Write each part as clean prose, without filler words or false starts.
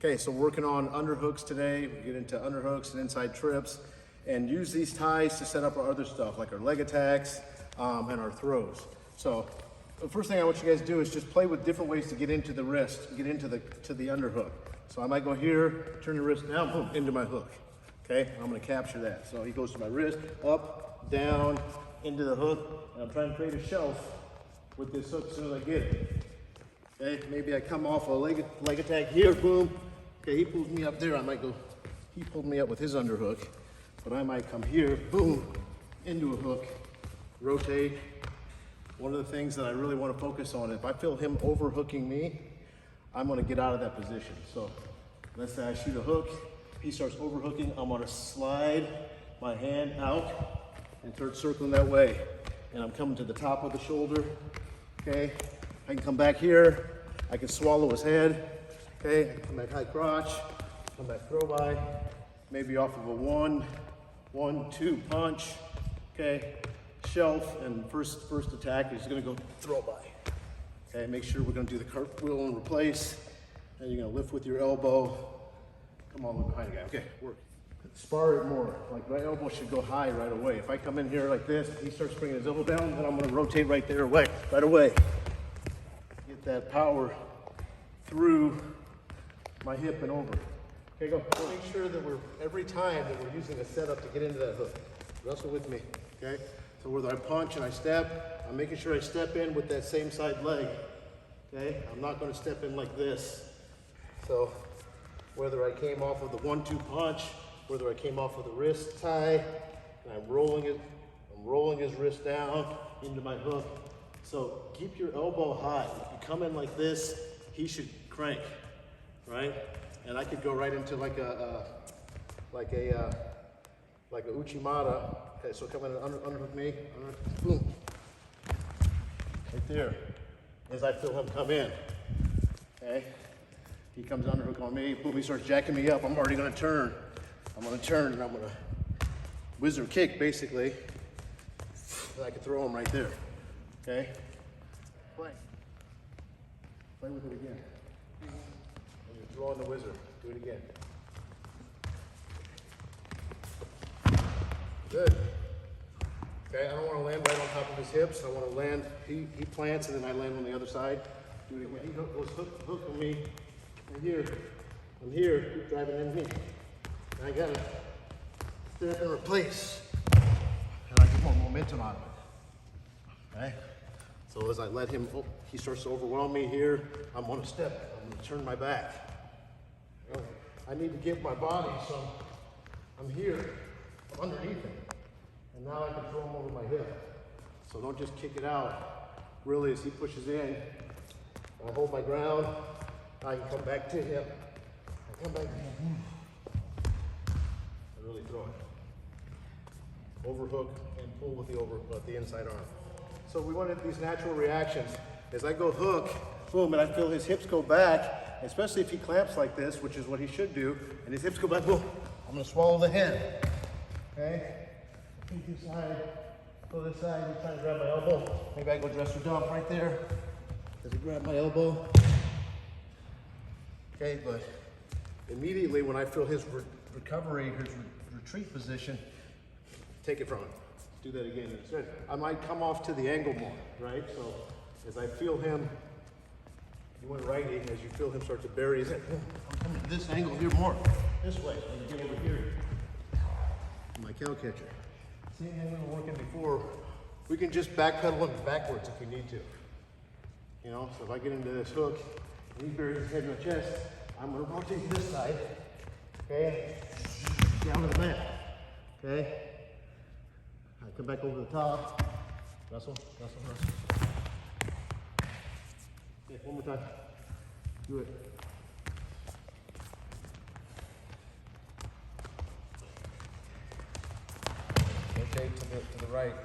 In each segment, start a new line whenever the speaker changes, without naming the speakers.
Okay, so we're working on underhooks today. We get into underhooks and inside trips and use these ties to set up our other stuff like our leg attacks and our throws. So the first thing I want you guys to do is just play with different ways to get into the wrist, get into the underhook. So I might go here, turn the wrist down, boom, into my hook. Okay, I'm gonna capture that. So he goes to my wrist, up, down, into the hook, and I'm trying to create a shelf with this hook as soon as I get it. Okay, maybe I come off a leg attack here, boom. Okay, he pulls me up there, I might go, he pulled me up with his underhook, but I might come here, boom, into a hook, rotate. One of the things that I really want to focus on, if I feel him overhooking me, I'm going to get out of that position. So let's say I shoot a hook, he starts overhooking, I'm going to slide my hand out and start circling that way. And I'm coming to the top of the shoulder, okay? I can come back here, I can swallow his head, okay? I can come back high crotch, come back throw by, maybe off of a 1-2 punch, okay? Shelf, and first attack is gonna go throw by. Okay, make sure we're gonna do the cartwheel and replace, and you're gonna lift with your elbow, come all the way behind the guy. Okay, work. Spar it more, like my elbow should go high right away. If I come in here like this, he starts bringing his elbow down, then I'm gonna rotate right there right away. Get that power through my hip and over. Okay, go. Make sure that every time that we're using a setup to get into that hook. Wrestle with me, okay? So whether I punch and I step, I'm making sure I step in with that same side leg, okay? I'm not gonna step in like this. So whether I came off of the 1-2 punch, whether I came off of the wrist tie, and I'm rolling his wrist down into my hook. So keep your elbow high. If you come in like this, he should crank, right? And I could go right into like a Uchi Matta. Okay, so come in and underhook me, boom. Right there, as I feel him come in, okay? He comes underhook on me, boom, he starts jacking me up. I'm already gonna turn. I'm gonna turn and I'm gonna wizard kick, basically. And I can throw him right there, okay? Play with it again. And you're throwing the wizard, do it again. Good. Okay, I don't want to land right on top of his hips. I want to land, he plants and then I land on the other side. Do it again. He goes hook on me. I'm here, keep driving in me. And I gotta step and replace. And I get more momentum out of it. Okay? So as I let him, he starts to overwhelm me here, I'm gonna step, I'm gonna turn my back. I need to get my body, so I'm here, I'm underneath him. And now I can throw him over my hip. So don't just kick it out. Really, as he pushes in, I hold my ground, I can come back to him. I come back to him. I really throw it. Overhook and pull with the inside arm. So we wanted these natural reactions. As I go hook, boom, and I feel his hips go back, especially if he clamps like this, which is what he should do, and his hips go back, boom, I'm gonna swallow the head, okay? Take this side, go this side, he's trying to grab my elbow. Maybe I go dresser dump right there. Does he grab my elbow? Okay, but immediately when I feel his recovery, his retreat position, take it from him. Do that again. I might come off to the angle more, right? So as I feel him, you went righty, as you feel him start to bury his head, I'm coming to this angle here more, this way, and get over here. My cow catcher. Same thing we were working before. We can just backpedal him backwards if we need to. You know, so if I get into this hook, and he buries his head in my chest, I'm gonna rotate this side, okay? Down to the mat, okay? I come back over the top, wrestle. Okay, one more time. Do it. Rotate to the right.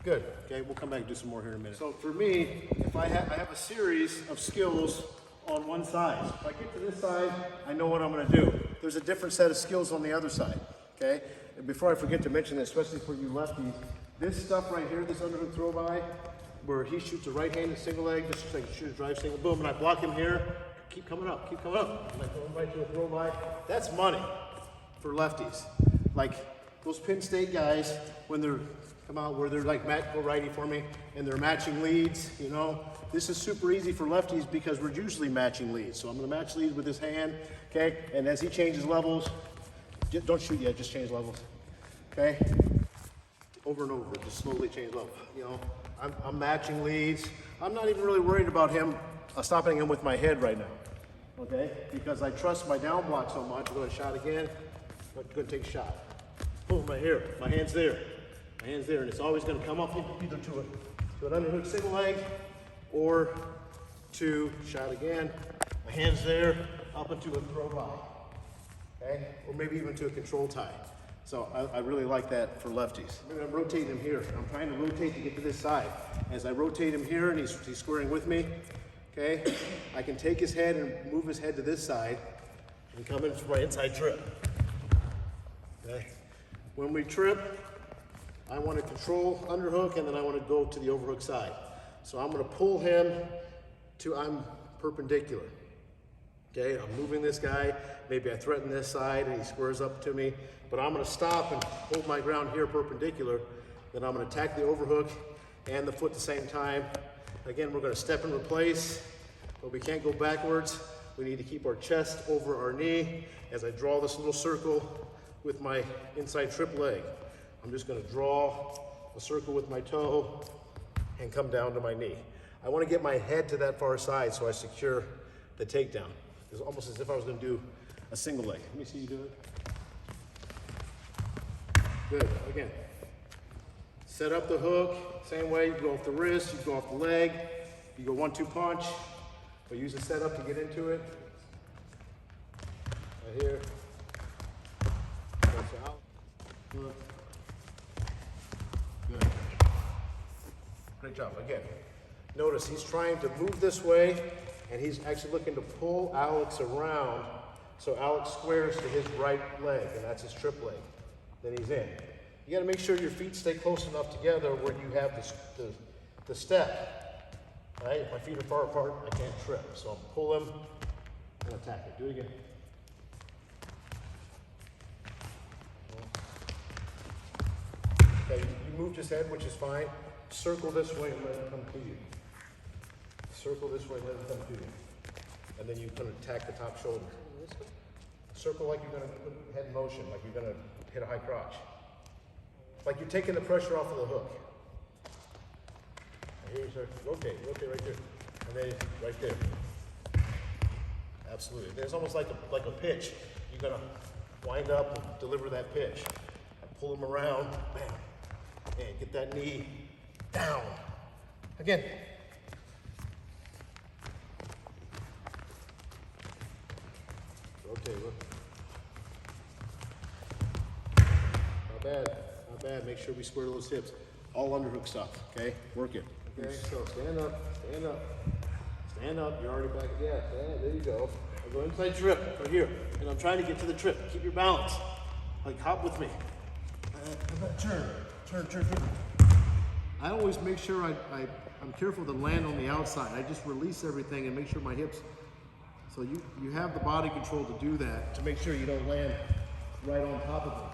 Good. Okay, we'll come back and do some more here in a minute. So for me, if I have a series of skills on one side. So if I get to this side, I know what I'm going to do. There's a different set of skills on the other side. Okay. And before I forget to mention this, especially for you lefties, this stuff right here, this underhook throw by, where he shoots a right-handed single leg, just like shoot a drive single, boom, and I block him here, keep coming up, and I go right to a throw by. That's money for lefties. Like those Penn State guys, when they're come out where they're like, Matt, go righty for me, and they're matching leads, you know. This is super easy for lefties because we're usually matching leads. So I'm gonna match leads with his hand, okay? And as he changes levels, don't shoot yet, just change levels, okay? Over and over, just slowly change level, you know. I'm matching leads. I'm not even really worried about him, stopping him with my head right now, okay? Because I trust my down block so much. I'm gonna shot again, I'm gonna take a shot. Boom, right here, my hand's there. My hand's there, and it's always gonna come up either to an underhook single leg or to shot again. My hand's there, up into a throw by, okay? Or maybe even to a control tie. So I really like that for lefties. I'm rotating him here. I'm trying to rotate to get to this side. As I rotate him here and he's squaring with me, okay? I can take his head and move his head to this side and come in for my inside trip, okay? When we trip, I want to control underhook and then I want to go to the overhook side. So I'm going to pull him to I'm perpendicular. Okay, I'm moving this guy. Maybe I threaten this side and he squares up to me, but I'm going to stop and hold my ground here perpendicular. Then I'm going to attack the overhook and the foot at the same time. Again, we're going to step and replace, but we can't go backwards. We need to keep our chest over our knee as I draw this little circle with my inside trip leg. I'm just going to draw a circle with my toe and come down to my knee. I want to get my head to that far side so I secure the takedown. It's almost as if I was going to do a single leg. Let me see you do it. Good. Again. Set up the hook. Same way. You go off the wrist. You go off the leg. You go 1-2 punch. But use the setup to get into it. Right here. Press out. Hook. Good. Great job. Again. Notice he's trying to move this way, and he's actually looking to pull Alex around so Alex squares to his right leg, and that's his trip leg. Then he's in. You got to make sure your feet stay close enough together where you have the step. Right? If my feet are far apart, I can't trip. So I'll pull him and attack it. Do it again. Okay, you moved his head, which is fine. Circle this way and let it come to you. Circle this way and let it come to you. And then you can attack the top shoulder. Circle like you're going to put head in motion, like you're going to hit a high crotch. Like you're taking the pressure off of the hook. And here you start, rotate right there. And then right there. Absolutely. There's almost like a pitch. You're going to wind up and deliver that pitch. Pull him around, bam. And get that knee down. Again. Okay, look. Not bad. Make sure we square those hips. All underhook stuff, okay? Work it. Okay, so stand up. You're already back. Yeah, there you go. I'll go inside trip, right here. And I'm trying to get to the trip. Keep your balance. Like, hop with me. Turn. I always make sure I'm careful to land on the outside. I just release everything and make sure my hips, so you have the body control to do that, to make sure you don't land right on top of him.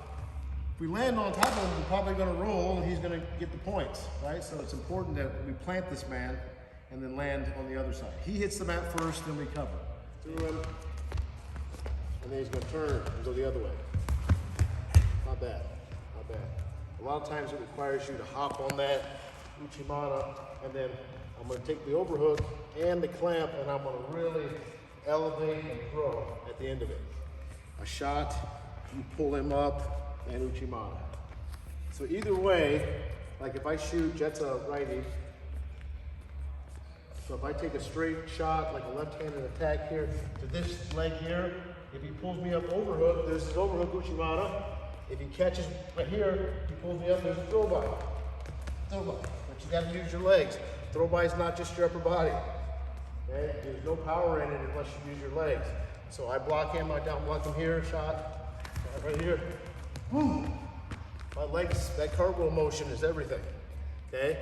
If we land on top of him, we're probably going to roll and he's going to get the points, right? So it's important that we plant this man and then land on the other side. He hits the mat first, then we cover. Through him, and then he's going to turn and go the other way. Not bad. A lot of times it requires you to hop on that Uchi Matta, and then I'm going to take the overhook and the clamp, and I'm going to really elevate and throw at the end of it. A shot, you pull him up, and Uchi Matta. So either way, like if I shoot, Jet's a righty, so if I take a straight shot, like a left-handed attack here, to this leg here, if he pulls me up overhook, there's his overhook Uchi Matta. If he catches right here, he pulls me up, there's a throw by. But you gotta use your legs. Throw by is not just your upper body. Okay? There's no power in it unless you use your legs. So I block him, I down block him here, shot right here. Woo! My legs, that cartwheel motion is everything. Okay?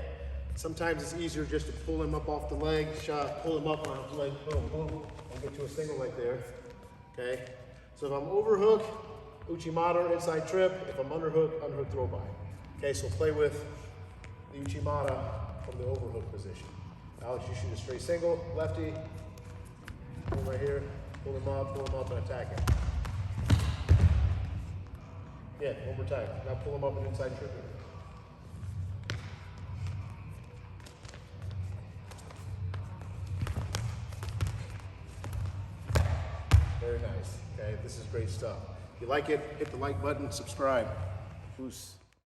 Sometimes it's easier just to pull him up off the leg, shot, pull him up on the leg, boom, boom, and get to a single right there. Okay? So if I'm overhook, Uchi Matta, inside trip. If I'm underhook, underhook throw by. Okay, so play with the Uchi Matta from the overhook position. Alex, you shoot a straight single, lefty, pull him right here, pull him up, and attack him. Yeah, one more time. Now pull him up and inside trip him. Very nice. Okay, this is great stuff. If you like it, hit the like button, subscribe. Peace.